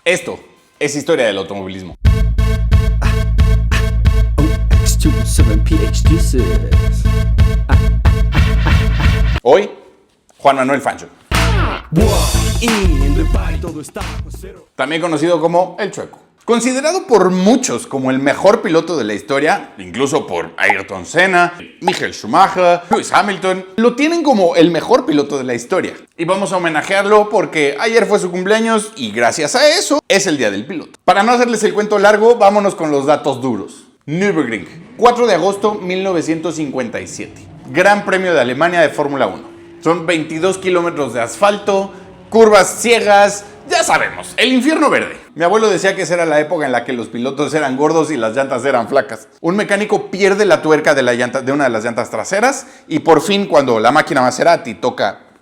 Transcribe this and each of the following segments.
Esto es historia del automovilismo. Hoy, Juan Manuel Fangio. También conocido como El Chueco. Considerado por muchos como el mejor piloto de la historia, incluso por Ayrton Senna, Michael Schumacher, Lewis Hamilton, lo tienen como el mejor piloto de la historia. Y vamos a homenajearlo porque ayer fue su cumpleaños y gracias a eso es el día del piloto. Para no hacerles el cuento largo, vámonos con los datos duros. Nürburgring, 4 de agosto 1957. Gran Premio de Alemania de Fórmula 1. Son 22 kilómetros de asfalto, curvas ciegas, ya sabemos, el infierno verde. Mi abuelo decía que esa era la época en la que los pilotos eran gordos y las llantas eran flacas. Un mecánico pierde la tuerca de una de las llantas traseras y por fin cuando la máquina Maserati toca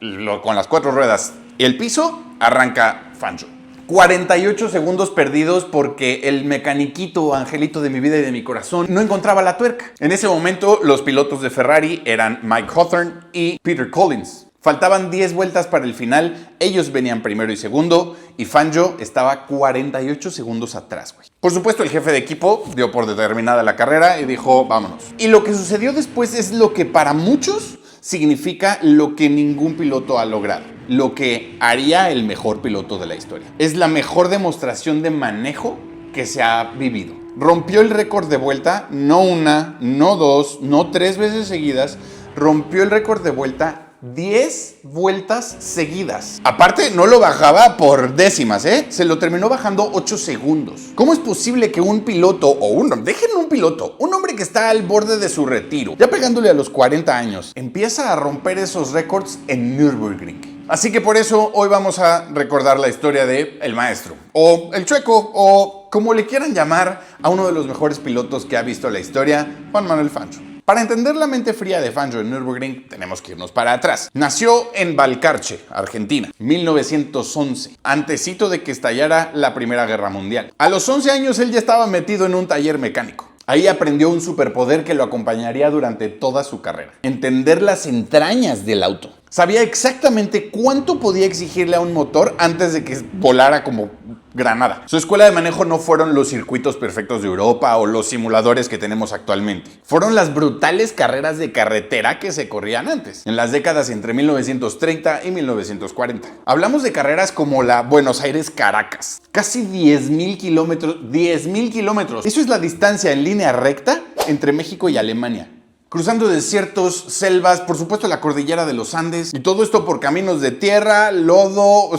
con las 4 ruedas y el piso, arranca Fangio. 48 segundos perdidos porque el mecaniquito, angelito de mi vida y de mi corazón, no encontraba la tuerca. En ese momento, los pilotos de Ferrari eran Mike Hawthorne y Peter Collins. Faltaban 10 vueltas para el final, ellos venían primero y segundo, y Fangio estaba 48 segundos atrás, güey. Por supuesto, el jefe de equipo dio por determinada la carrera y dijo, vámonos. Y lo que sucedió después es lo que para muchos significa lo que ningún piloto ha logrado. Lo que haría el mejor piloto de la historia. Es la mejor demostración de manejo que se ha vivido. Rompió el récord de vuelta, no una, no dos, no 3 veces seguidas. Rompió el récord de vuelta 10 vueltas seguidas. Aparte, no lo bajaba por décimas, Se lo terminó bajando 8 segundos. ¿Cómo es posible que un piloto, dejen un piloto, un hombre que está al borde de su retiro, ya pegándole a los 40 años, empieza a romper esos récords en Nürburgring? Así que por eso hoy vamos a recordar la historia de El Maestro, o El Chueco, o como le quieran llamar a uno de los mejores pilotos que ha visto la historia, Juan Manuel Fangio. Para entender la mente fría de Fangio en Nürburgring, tenemos que irnos para atrás. Nació en Balcarce, Argentina, 1911, antesito de que estallara la Primera Guerra Mundial. A los 11 años él ya estaba metido en un taller mecánico. Ahí aprendió un superpoder que lo acompañaría durante toda su carrera. Entender las entrañas del auto. Sabía exactamente cuánto podía exigirle a un motor antes de que volara como granada. Su escuela de manejo no fueron los circuitos perfectos de Europa o los simuladores que tenemos actualmente. Fueron las brutales carreras de carretera que se corrían antes, en las décadas entre 1930 y 1940. Hablamos de carreras como la Buenos Aires-Caracas. Casi 10,000 kilómetros. 10,000 kilómetros. Eso es la distancia en línea recta entre México y Alemania. Cruzando desiertos, selvas, por supuesto la cordillera de los Andes. Y todo esto por caminos de tierra, lodo.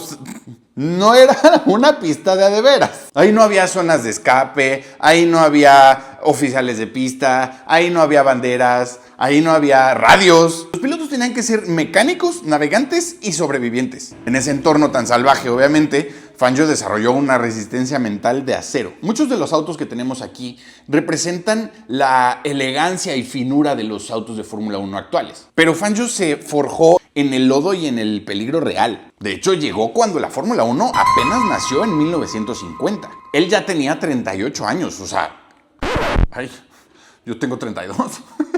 No era una pista de a de veras. Ahí no había zonas de escape, ahí no había oficiales de pista, ahí no había banderas, ahí no había radios. Los pilotos tenían que ser mecánicos, navegantes y sobrevivientes. En ese entorno tan salvaje, obviamente, Fangio desarrolló una resistencia mental de acero. Muchos de los autos que tenemos aquí representan la elegancia y finura de los autos de Fórmula 1 actuales. Pero Fangio se forjó en el lodo y en el peligro real. De hecho, llegó cuando la Fórmula 1 apenas nació en 1950. Él ya tenía 38 años, o sea... yo tengo 32.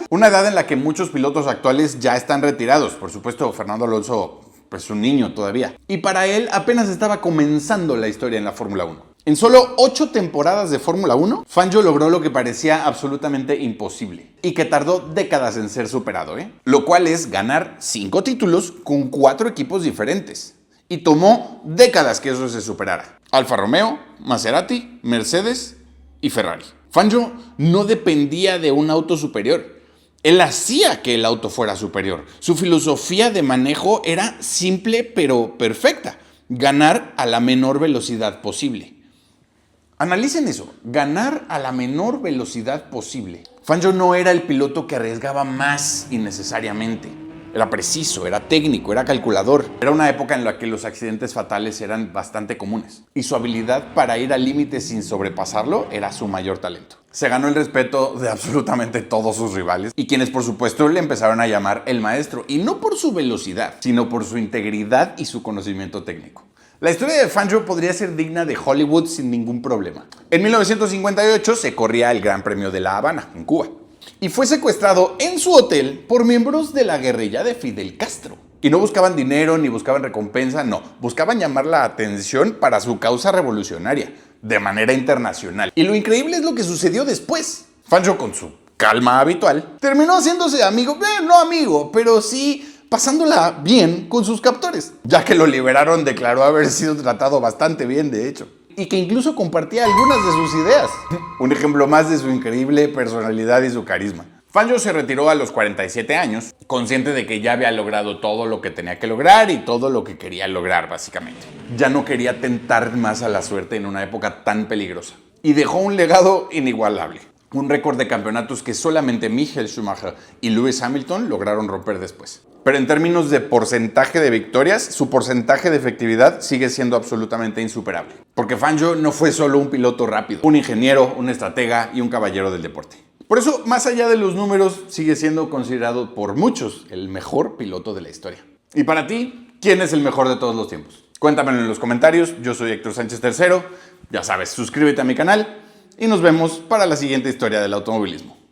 Una edad en la que muchos pilotos actuales ya están retirados. Por supuesto, Fernando Alonso, pues un niño todavía. Y para él apenas estaba comenzando la historia en la Fórmula 1. En solo 8 temporadas de Fórmula 1, Fangio logró lo que parecía absolutamente imposible y que tardó décadas en ser superado, Lo cual es ganar 5 títulos con 4 equipos diferentes. Y tomó décadas que eso se superara. Alfa Romeo, Maserati, Mercedes y Ferrari. Fangio no dependía de un auto superior. Él hacía que el auto fuera superior. Su filosofía de manejo era simple pero perfecta. Ganar a la menor velocidad posible. Analicen eso, ganar a la menor velocidad posible. Fangio no era el piloto que arriesgaba más innecesariamente. Era preciso, era técnico, era calculador. Era una época en la que los accidentes fatales eran bastante comunes. Y su habilidad para ir al límite sin sobrepasarlo era su mayor talento. Se ganó el respeto de absolutamente todos sus rivales y quienes por supuesto le empezaron a llamar el maestro. Y no por su velocidad, sino por su integridad y su conocimiento técnico. La historia de Fangio podría ser digna de Hollywood sin ningún problema. En 1958 se corría el Gran Premio de La Habana, en Cuba. Y fue secuestrado en su hotel por miembros de la guerrilla de Fidel Castro. Y no buscaban dinero ni buscaban recompensa, no. Buscaban llamar la atención para su causa revolucionaria, de manera internacional. Y lo increíble es lo que sucedió después. Fangio, con su calma habitual, terminó haciéndose amigo, no amigo, pero sí pasándola bien con sus captores. Ya que lo liberaron, declaró haber sido tratado bastante bien, de hecho. Y que incluso compartía algunas de sus ideas. Un ejemplo más de su increíble personalidad y su carisma. Fangio se retiró a los 47 años, consciente de que ya había logrado todo lo que tenía que lograr y todo lo que quería lograr, básicamente. Ya no quería tentar más a la suerte en una época tan peligrosa. Y dejó un legado inigualable. Un récord de campeonatos que solamente Michael Schumacher y Lewis Hamilton lograron romper después. Pero en términos de porcentaje de victorias, su porcentaje de efectividad sigue siendo absolutamente insuperable. Porque Fangio no fue solo un piloto rápido, un ingeniero, un estratega y un caballero del deporte. Por eso, más allá de los números, sigue siendo considerado por muchos el mejor piloto de la historia. Y para ti, ¿quién es el mejor de todos los tiempos? Cuéntamelo en los comentarios. Yo soy Héctor Sánchez III. Ya sabes, suscríbete a mi canal y nos vemos para la siguiente historia del automovilismo.